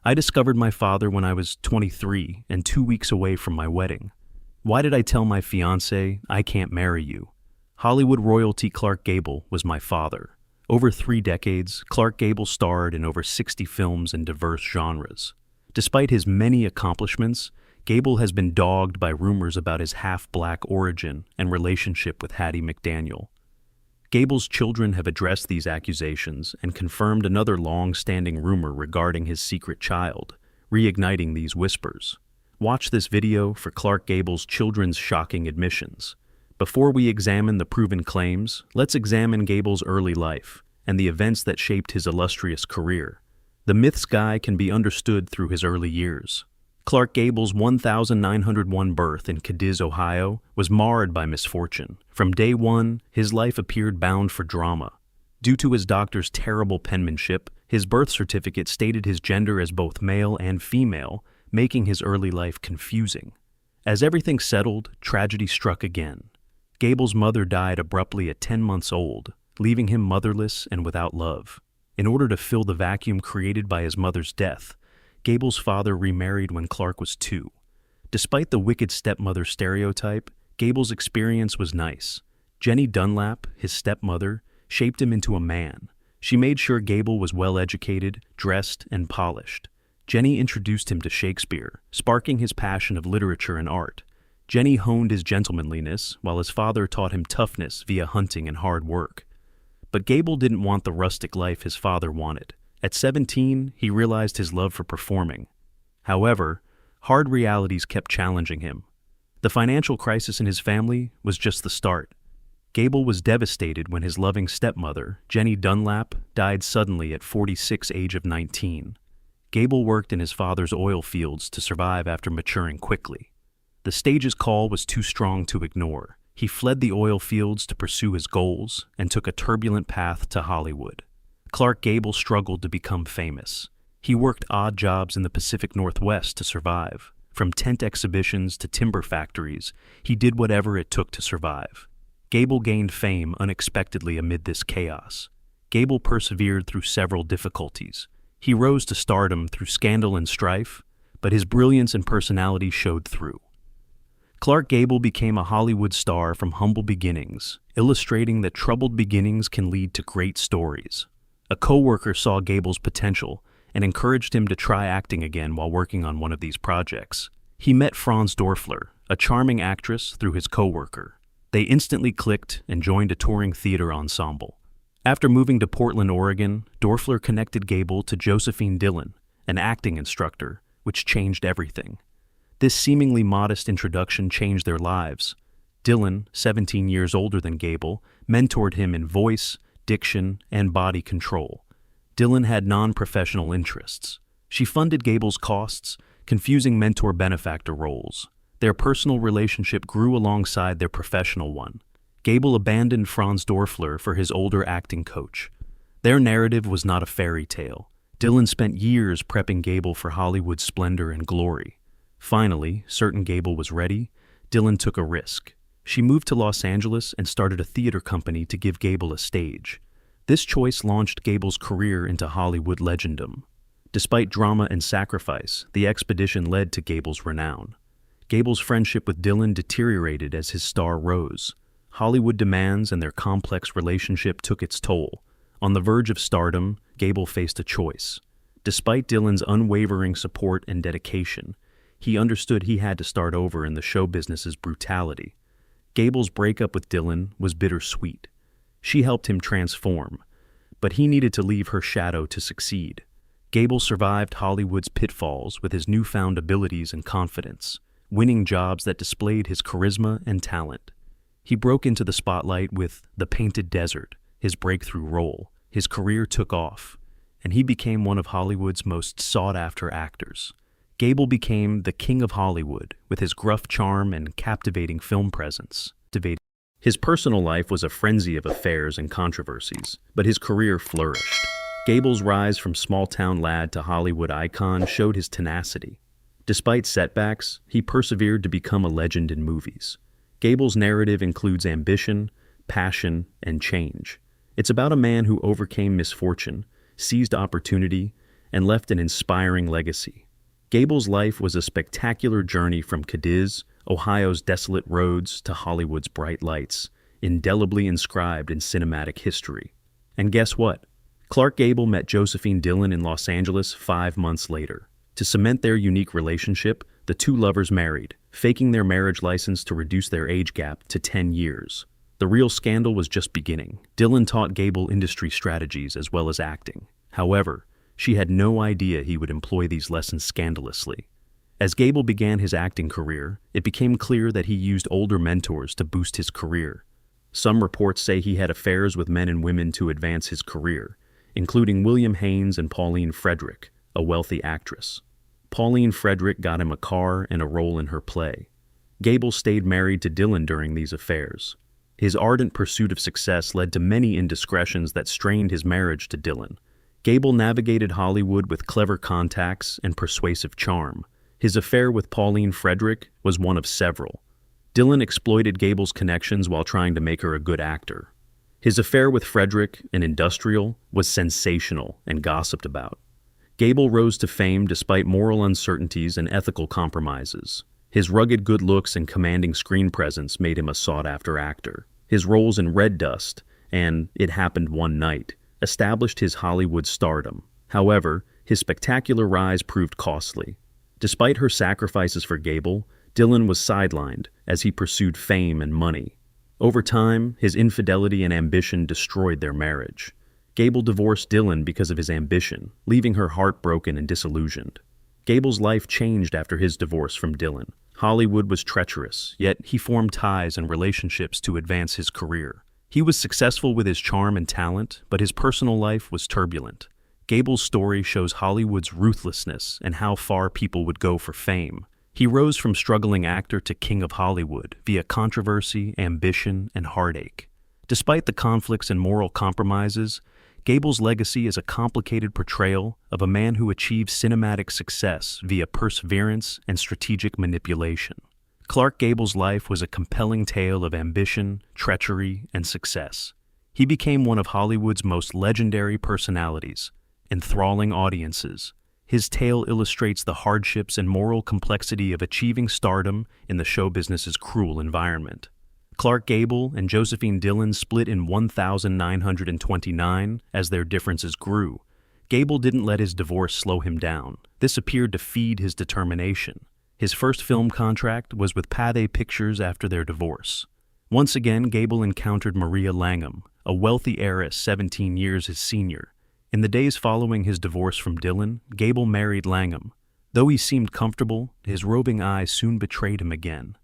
I discovered my father when I was 23 and 2 weeks away from my wedding. Why did I tell my fiancé, I can't marry you? Hollywood royalty Clark Gable was my father. Over 3 decades, Clark Gable starred in over 60 films in diverse genres. Despite his many accomplishments, Gable has been dogged by rumors about his half-black origin and relationship with Hattie McDaniel. Gable's children have addressed these accusations and confirmed another long-standing rumor regarding his secret child, reigniting these whispers. Watch this video for Clark Gable's children's shocking admissions. Before we examine the proven claims, let's examine Gable's early life and the events that shaped his illustrious career. The myth's guy can be understood through his early years. Clark Gable's 1901 birth in Cadiz, Ohio, was marred by misfortune. From day one, his life appeared bound for drama. Due to his doctor's terrible penmanship, his birth certificate stated his gender as both male and female, making his early life confusing. As everything settled, tragedy struck again. Gable's mother died abruptly at 10 months old, leaving him motherless and without love. In order to fill the vacuum created by his mother's death, Gable's father remarried when Clark was 2. Despite the wicked stepmother stereotype, Gable's experience was nice. Jenny Dunlap, his stepmother, shaped him into a man. She made sure Gable was well-educated, dressed, and polished. Jenny introduced him to Shakespeare, sparking his passion of literature and art. Jenny honed his gentlemanliness, while his father taught him toughness via hunting and hard work. But Gable didn't want the rustic life his father wanted. At 17, he realized his love for performing. However, hard realities kept challenging him. The financial crisis in his family was just the start. Gable was devastated when his loving stepmother, Jenny Dunlap, died suddenly at 46, age of 19. Gable worked in his father's oil fields to survive after maturing quickly. The stage's call was too strong to ignore. He fled the oil fields to pursue his goals and took a turbulent path to Hollywood. Clark Gable struggled to become famous. He worked odd jobs in the Pacific Northwest to survive. From tent exhibitions to timber factories, he did whatever it took to survive. Gable gained fame unexpectedly amid this chaos. Gable persevered through several difficulties. He rose to stardom through scandal and strife, but his brilliance and personality showed through. Clark Gable became a Hollywood star from humble beginnings, illustrating that troubled beginnings can lead to great stories. A co-worker saw Gable's potential and encouraged him to try acting again while working on one of these projects. He met Franz Dorfler, a charming actress, through his co-worker. They instantly clicked and joined a touring theater ensemble. After moving to Portland, Oregon, Dorfler connected Gable to Josephine Dillon, an acting instructor, which changed everything. This seemingly modest introduction changed their lives. Dillon, 17 years older than Gable, mentored him in voice, diction, and body control. Dillon had non-professional interests. She funded Gable's costs, confusing mentor-benefactor roles. Their personal relationship grew alongside their professional one. Gable abandoned Franz Dorfler for his older acting coach. Their narrative was not a fairy tale. Dillon spent years prepping Gable for Hollywood's splendor and glory. Finally, certain Gable was ready, Dillon took a risk. She moved to Los Angeles and started a theater company to give Gable a stage. This choice launched Gable's career into Hollywood legendom. Despite drama and sacrifice, the expedition led to Gable's renown. Gable's friendship with Dillon deteriorated as his star rose. Hollywood demands and their complex relationship took its toll. On the verge of stardom, Gable faced a choice. Despite Dillon's unwavering support and dedication, he understood he had to start over in the show business's brutality. Gable's breakup with Dillon was bittersweet. She helped him transform, but he needed to leave her shadow to succeed. Gable survived Hollywood's pitfalls with his newfound abilities and confidence, winning jobs that displayed his charisma and talent. He broke into the spotlight with The Painted Desert, his breakthrough role. His career took off, and he became one of Hollywood's most sought-after actors. Gable became the king of Hollywood with his gruff charm and captivating film presence. His personal life was a frenzy of affairs and controversies, but his career flourished. Gable's rise from small-town lad to Hollywood icon showed his tenacity. Despite setbacks, he persevered to become a legend in movies. Gable's narrative includes ambition, passion, and change. It's about a man who overcame misfortune, seized opportunity, and left an inspiring legacy. Gable's life was a spectacular journey from Cadiz, Ohio's desolate roads, to Hollywood's bright lights, indelibly inscribed in cinematic history. And guess what? Clark Gable met Josephine Dillon in Los Angeles 5 months later. To cement their unique relationship, the two lovers married, faking their marriage license to reduce their age gap to 10 years. The real scandal was just beginning. Dillon taught Gable industry strategies as well as acting. However, she had no idea he would employ these lessons scandalously. As Gable began his acting career, it became clear that he used older mentors to boost his career. Some reports say he had affairs with men and women to advance his career, including William Haynes and Pauline Frederick, a wealthy actress. Pauline Frederick got him a car and a role in her play. Gable stayed married to Dillon during these affairs. His ardent pursuit of success led to many indiscretions that strained his marriage to Dillon. Gable navigated Hollywood with clever contacts and persuasive charm. His affair with Pauline Frederick was one of several. Dillon exploited Gable's connections while trying to make her a good actor. His affair with Frederick, an industrial, was sensational and gossiped about. Gable rose to fame despite moral uncertainties and ethical compromises. His rugged good looks and commanding screen presence made him a sought-after actor. His roles in Red Dust and It Happened One Night established his Hollywood stardom. However, his spectacular rise proved costly. Despite her sacrifices for Gable, Dillon was sidelined as he pursued fame and money. Over time, his infidelity and ambition destroyed their marriage. Gable divorced Dillon because of his ambition, leaving her heartbroken and disillusioned. Gable's life changed after his divorce from Dillon. Hollywood was treacherous, yet he formed ties and relationships to advance his career. He was successful with his charm and talent, but his personal life was turbulent. Gable's story shows Hollywood's ruthlessness and how far people would go for fame. He rose from struggling actor to king of Hollywood via controversy, ambition, and heartache. Despite the conflicts and moral compromises, Gable's legacy is a complicated portrayal of a man who achieved cinematic success via perseverance and strategic manipulation. Clark Gable's life was a compelling tale of ambition, treachery, and success. He became one of Hollywood's most legendary personalities, enthralling audiences. His tale illustrates the hardships and moral complexity of achieving stardom in the show business's cruel environment. Clark Gable and Josephine Dillon split in 1929 as their differences grew. Gable didn't let his divorce slow him down. This appeared to feed his determination. His first film contract was with Pathé Pictures after their divorce. Once again, Gable encountered Maria Langham, a wealthy heiress 17 years his senior. In the days following his divorce from Dillon, Gable married Langham. Though he seemed comfortable, his roving eyes soon betrayed him again.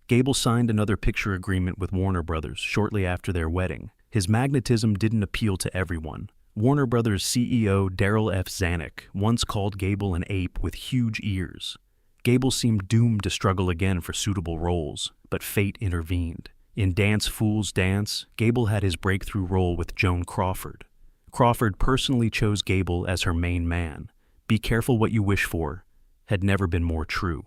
Gable signed another picture agreement with Warner Brothers shortly after their wedding. His magnetism didn't appeal to everyone. Warner Brothers CEO Darryl F. Zanuck once called Gable an ape with huge ears. Gable seemed doomed to struggle again for suitable roles, but fate intervened. In Dance Fools Dance, Gable had his breakthrough role with Joan Crawford. Crawford personally chose Gable as her main man. Be careful what you wish for had never been more true.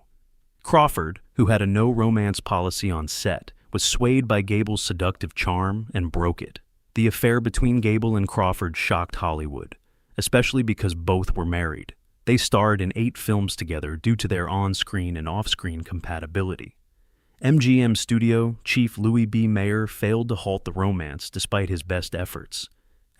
Crawford, who had a no-romance policy on set, was swayed by Gable's seductive charm and broke it. The affair between Gable and Crawford shocked Hollywood, especially because both were married. They starred in 8 films together due to their on-screen and off-screen compatibility. MGM studio chief Louis B. Mayer failed to halt the romance despite his best efforts.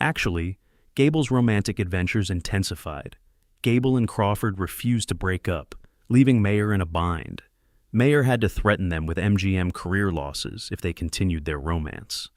Actually, Gable's romantic adventures intensified. Gable and Crawford refused to break up, leaving Mayer in a bind. Mayer had to threaten them with MGM career losses if they continued their romance.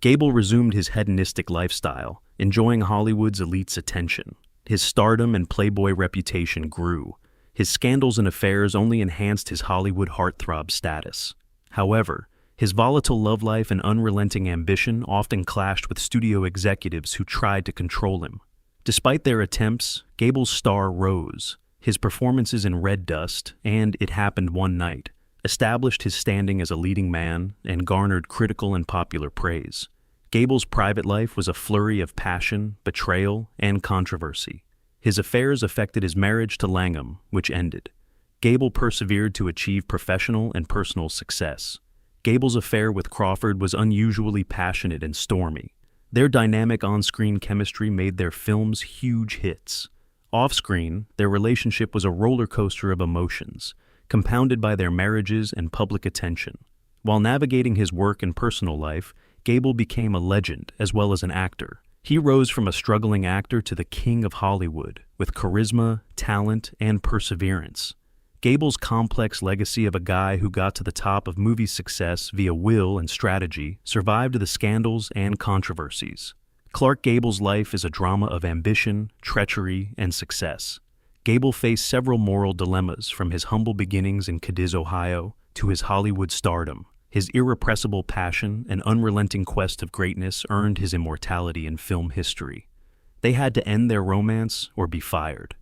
Gable resumed his hedonistic lifestyle, enjoying Hollywood's elite's attention. His stardom and playboy reputation grew. His scandals and affairs only enhanced his Hollywood heartthrob status. However, his volatile love life and unrelenting ambition often clashed with studio executives who tried to control him. Despite their attempts, Gable's star rose. His performances in Red Dust and It Happened One Night established his standing as a leading man and garnered critical and popular praise. Gable's private life was a flurry of passion, betrayal, and controversy. His affairs affected his marriage to Langham, which ended. Gable persevered to achieve professional and personal success. Gable's affair with Crawford was unusually passionate and stormy. Their dynamic on-screen chemistry made their films huge hits. Off-screen, their relationship was a roller coaster of emotions, compounded by their marriages and public attention. While navigating his work and personal life, Gable became a legend as well as an actor. He rose from a struggling actor to the king of Hollywood, with charisma, talent, and perseverance. Gable's complex legacy of a guy who got to the top of movie success via will and strategy survived the scandals and controversies. Clark Gable's life is a drama of ambition, treachery, and success. Gable faced several moral dilemmas, from his humble beginnings in Cadiz, Ohio, to his Hollywood stardom. His irrepressible passion and unrelenting quest of greatness earned his immortality in film history. They had to end their romance or be fired.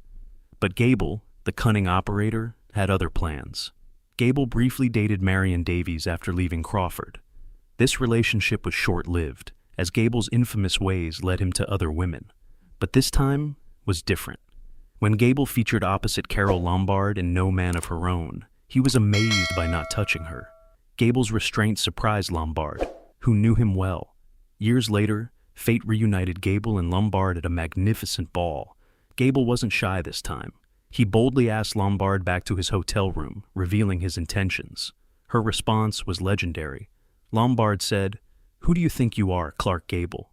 But Gable, the cunning operator, had other plans. Gable briefly dated Marion Davies after leaving Crawford. This relationship was short-lived, as Gable's infamous ways led him to other women. But this time was different. When Gable featured opposite Carole Lombard in No Man of Her Own, he was amazed by not touching her. Gable's restraint surprised Lombard, who knew him well. Years later, fate reunited Gable and Lombard at a magnificent ball. Gable wasn't shy this time. He boldly asked Lombard back to his hotel room, revealing his intentions. Her response was legendary. Lombard said, "Who do you think you are, Clark Gable?"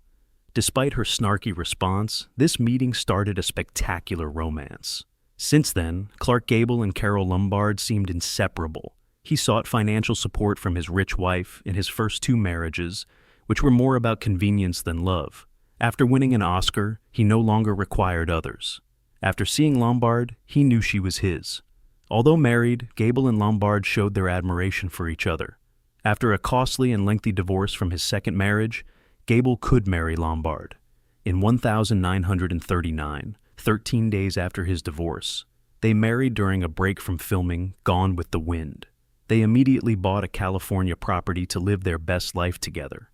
Despite her snarky response, this meeting started a spectacular romance. Since then, Clark Gable and Carole Lombard seemed inseparable. He sought financial support from his rich wife in his first two marriages, which were more about convenience than love. After winning an Oscar, he no longer required others. After seeing Lombard, he knew she was his. Although married, Gable and Lombard showed their admiration for each other. After a costly and lengthy divorce from his second marriage, Gable could marry Lombard. In 1939, 13 days after his divorce, they married during a break from filming Gone with the Wind. They immediately bought a California property to live their best life together.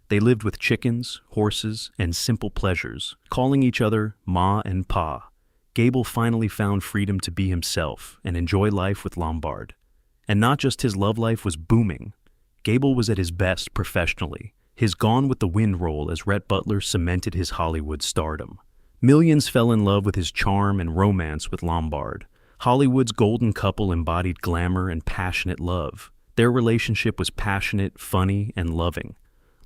They lived with chickens, horses, and simple pleasures, calling each other Ma and Pa. Gable finally found freedom to be himself and enjoy life with Lombard. And not just his love life was booming. Gable was at his best professionally. His Gone with the Wind role as Rhett Butler cemented his Hollywood stardom. Millions fell in love with his charm and romance with Lombard. Hollywood's golden couple embodied glamour and passionate love. Their relationship was passionate, funny, and loving.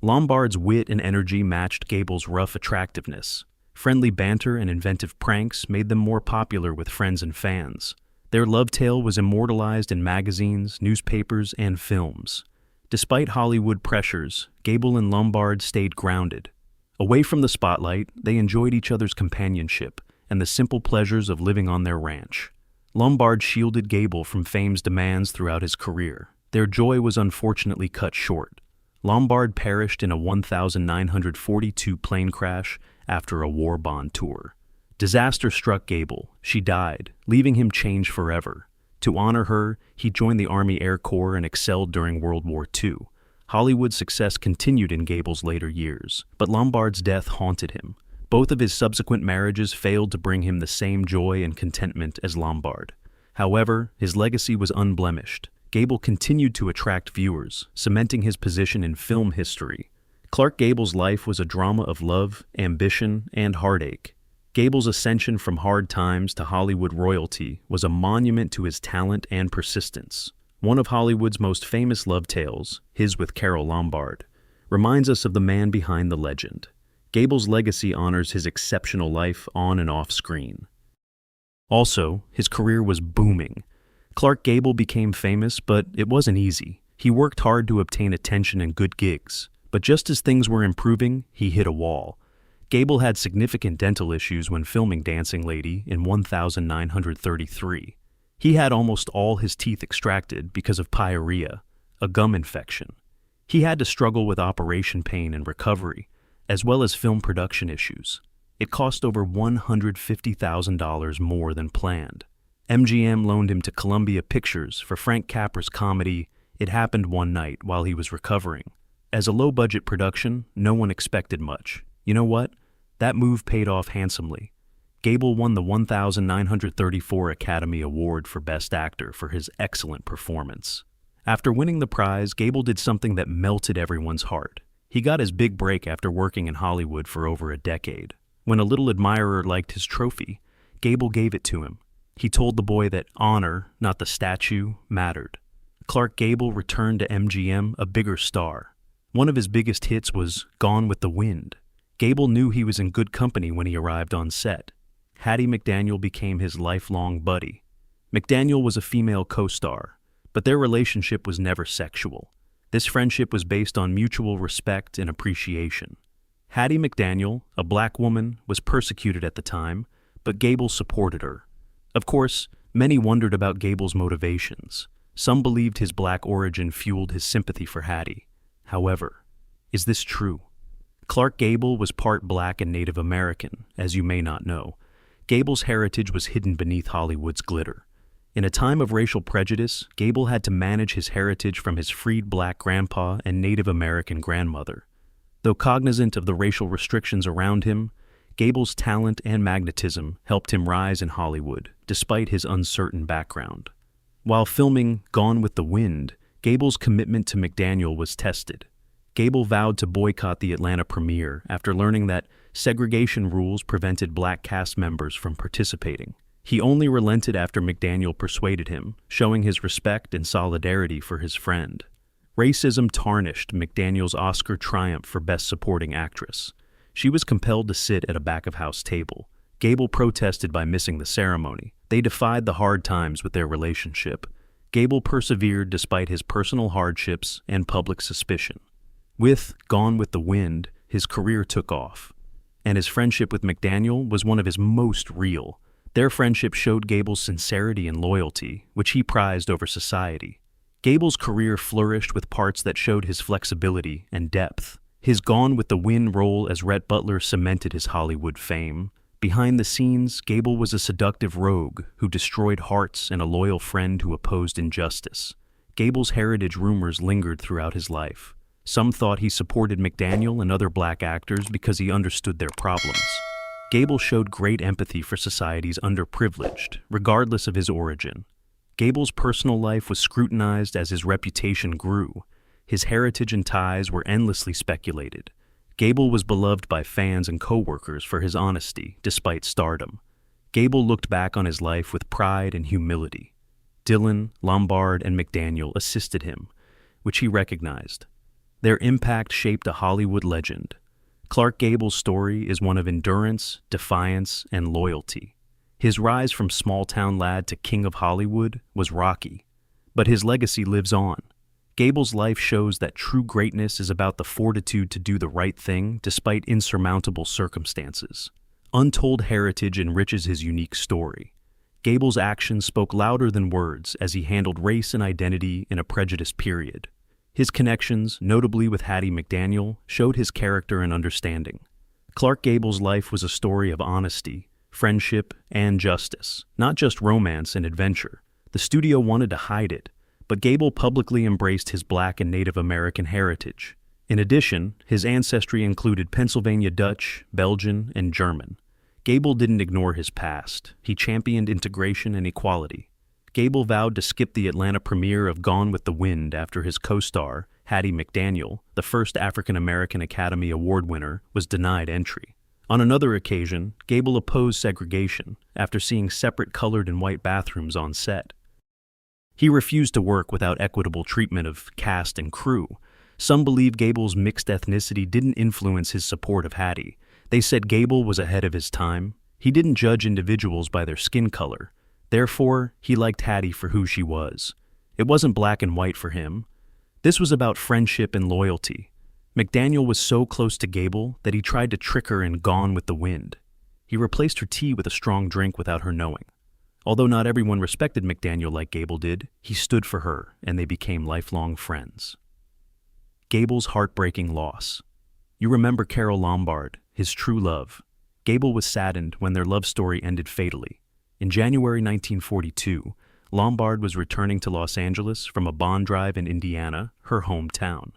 Lombard's wit and energy matched Gable's rough attractiveness. Friendly banter and inventive pranks made them more popular with friends and fans. Their love tale was immortalized in magazines, newspapers, and films. Despite Hollywood pressures, Gable and Lombard stayed grounded. Away from the spotlight, they enjoyed each other's companionship and the simple pleasures of living on their ranch. Lombard shielded Gable from fame's demands throughout his career. Their joy was unfortunately cut short. Lombard perished in a 1942 plane crash after a war bond tour. Disaster struck Gable. She died, leaving him changed forever. To honor her, he joined the Army Air Corps and excelled during World War II. Hollywood's success continued in Gable's later years, but Lombard's death haunted him. Both of his subsequent marriages failed to bring him the same joy and contentment as Lombard. However, his legacy was unblemished. Gable continued to attract viewers, cementing his position in film history. Clark Gable's life was a drama of love, ambition, and heartache. Gable's ascension from hard times to Hollywood royalty was a monument to his talent and persistence. One of Hollywood's most famous love tales, his with Carole Lombard, reminds us of the man behind the legend. Gable's legacy honors his exceptional life on and off screen. Also, his career was booming. Clark Gable became famous, but it wasn't easy. He worked hard to obtain attention and good gigs. But just as things were improving, he hit a wall. Gable had significant dental issues when filming Dancing Lady in 1933. He had almost all his teeth extracted because of pyorrhea, a gum infection. He had to struggle with operation pain and recovery, as well as film production issues. It cost over $150,000 more than planned. MGM loaned him to Columbia Pictures for Frank Capra's comedy It Happened One Night while he was recovering. As a low-budget production, no one expected much. You know what? That move paid off handsomely. Gable won the 1934 Academy Award for Best Actor for his excellent performance. After winning the prize, Gable did something that melted everyone's heart. He got his big break after working in Hollywood for over a decade. When a little admirer liked his trophy, Gable gave it to him. He told the boy that honor, not the statue, mattered. Clark Gable returned to MGM a bigger star. One of his biggest hits was Gone with the Wind. Gable knew he was in good company when he arrived on set. Hattie McDaniel became his lifelong buddy. McDaniel was a female co-star, but their relationship was never sexual. This friendship was based on mutual respect and appreciation. Hattie McDaniel, a black woman, was persecuted at the time, but Gable supported her. Of course, many wondered about Gable's motivations. Some believed his black origin fueled his sympathy for Hattie. However, is this true? Clark Gable was part black and Native American, as you may not know. Gable's heritage was hidden beneath Hollywood's glitter. In a time of racial prejudice, Gable had to manage his heritage from his freed black grandpa and Native American grandmother. Though cognizant of the racial restrictions around him, Gable's talent and magnetism helped him rise in Hollywood, despite his uncertain background. While filming Gone with the Wind, Gable's commitment to McDaniel was tested. Gable vowed to boycott the Atlanta premiere after learning that segregation rules prevented black cast members from participating. He only relented after McDaniel persuaded him, showing his respect and solidarity for his friend. Racism tarnished McDaniel's Oscar triumph for Best Supporting Actress. She was compelled to sit at a back-of-house table. Gable protested by missing the ceremony. They defied the hard times with their relationship. Gable persevered despite his personal hardships and public suspicion. With Gone with the Wind, his career took off, and his friendship with McDaniel was one of his most real. Their friendship showed Gable's sincerity and loyalty, which he prized over society. Gable's career flourished with parts that showed his flexibility and depth. His Gone with the Wind role as Rhett Butler cemented his Hollywood fame. Behind the scenes, Gable was a seductive rogue who destroyed hearts and a loyal friend who opposed injustice. Gable's heritage rumors lingered throughout his life. Some thought he supported McDaniel and other black actors because he understood their problems. Gable showed great empathy for society's underprivileged, regardless of his origin. Gable's personal life was scrutinized as his reputation grew. His heritage and ties were endlessly speculated. Gable was beloved by fans and co-workers for his honesty, despite stardom. Gable looked back on his life with pride and humility. Dillon, Lombard, and McDaniel assisted him, which he recognized. Their impact shaped a Hollywood legend. Clark Gable's story is one of endurance, defiance, and loyalty. His rise from small-town lad to king of Hollywood was rocky, but his legacy lives on. Gable's life shows that true greatness is about the fortitude to do the right thing despite insurmountable circumstances. Untold heritage enriches his unique story. Gable's actions spoke louder than words as he handled race and identity in a prejudiced period. His connections, notably with Hattie McDaniel, showed his character and understanding. Clark Gable's life was a story of honesty, friendship, and justice, not just romance and adventure. The studio wanted to hide it, but Gable publicly embraced his black and Native American heritage. In addition, his ancestry included Pennsylvania Dutch, Belgian, and German. Gable didn't ignore his past. He championed integration and equality. Gable vowed to skip the Atlanta premiere of Gone with the Wind after his co-star, Hattie McDaniel, the first African-American Academy Award winner, was denied entry. On another occasion, Gable opposed segregation after seeing separate colored and white bathrooms on set. He refused to work without equitable treatment of cast and crew. Some believe Gable's mixed ethnicity didn't influence his support of Hattie. They said Gable was ahead of his time. He didn't judge individuals by their skin color. Therefore, he liked Hattie for who she was. It wasn't black and white for him. This was about friendship and loyalty. McDaniel was so close to Gable that he tried to trick her in Gone with the Wind. He replaced her tea with a strong drink without her knowing. Although not everyone respected McDaniel like Gable did, he stood for her, and they became lifelong friends. Gable's heartbreaking loss. You remember Carol Lombard, his true love. Gable was saddened when their love story ended fatally. In January 1942, Lombard was returning to Los Angeles from a bond drive in Indiana, her hometown.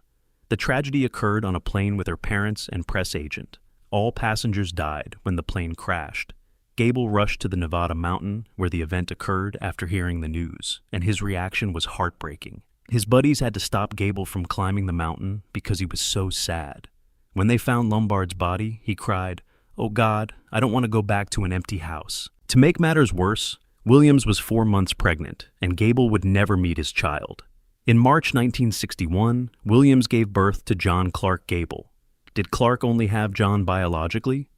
The tragedy occurred on a plane with her parents and press agent. All passengers died when the plane crashed. Gable rushed to the Nevada mountain where the event occurred after hearing the news, and his reaction was heartbreaking. His buddies had to stop Gable from climbing the mountain because he was so sad. When they found Lombard's body, he cried, "Oh God, I don't want to go back to an empty house." To make matters worse, Williams was 4 months pregnant, and Gable would never meet his child. In March 1961, Williams gave birth to John Clark Gable. Did Clark only have John biologically?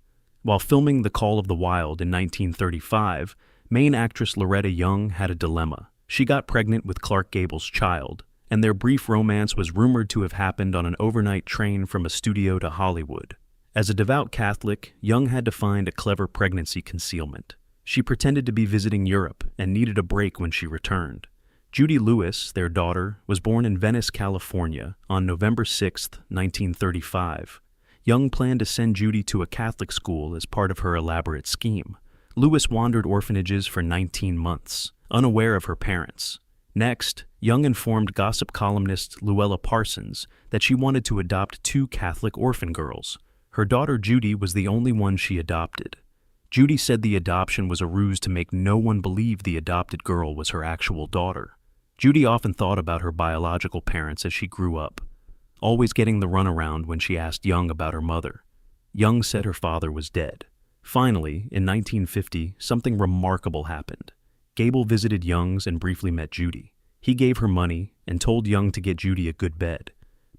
While filming The Call of the Wild in 1935, main actress Loretta Young had a dilemma. She got pregnant with Clark Gable's child, and their brief romance was rumored to have happened on an overnight train from a studio to Hollywood. As a devout Catholic, Young had to find a clever pregnancy concealment. She pretended to be visiting Europe and needed a break when she returned. Judy Lewis, their daughter, was born in Venice, California, on November 6, 1935. Young planned to send Judy to a Catholic school as part of her elaborate scheme. Lewis wandered orphanages for 19 months, unaware of her parents. Next, Young informed gossip columnist Luella Parsons that she wanted to adopt 2 Catholic orphan girls. Her daughter Judy was the only one she adopted. Judy said the adoption was a ruse to make no one believe the adopted girl was her actual daughter. Judy often thought about her biological parents as she grew up, always getting the runaround when she asked Young about her mother. Young said her father was dead. Finally, in 1950, something remarkable happened. Gable visited Young's and briefly met Judy. He gave her money and told Young to get Judy a good bed,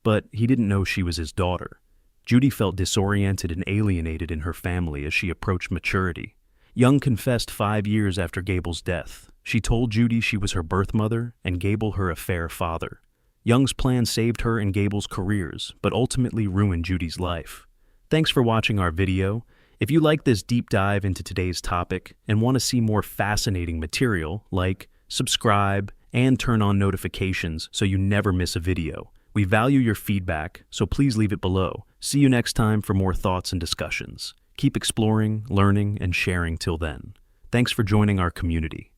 but he didn't know she was his daughter. Judy felt disoriented and alienated in her family as she approached maturity. Young confessed 5 years after Gable's death. She told Judy she was her birth mother and Gable her affair father. Young's plan saved her and Gable's careers, but ultimately ruined Judy's life. Thanks for watching our video. If you like this deep dive into today's topic and want to see more fascinating material, like, subscribe, and turn on notifications so you never miss a video. We value your feedback, so please leave it below. See you next time for more thoughts and discussions. Keep exploring, learning, and sharing till then. Thanks for joining our community.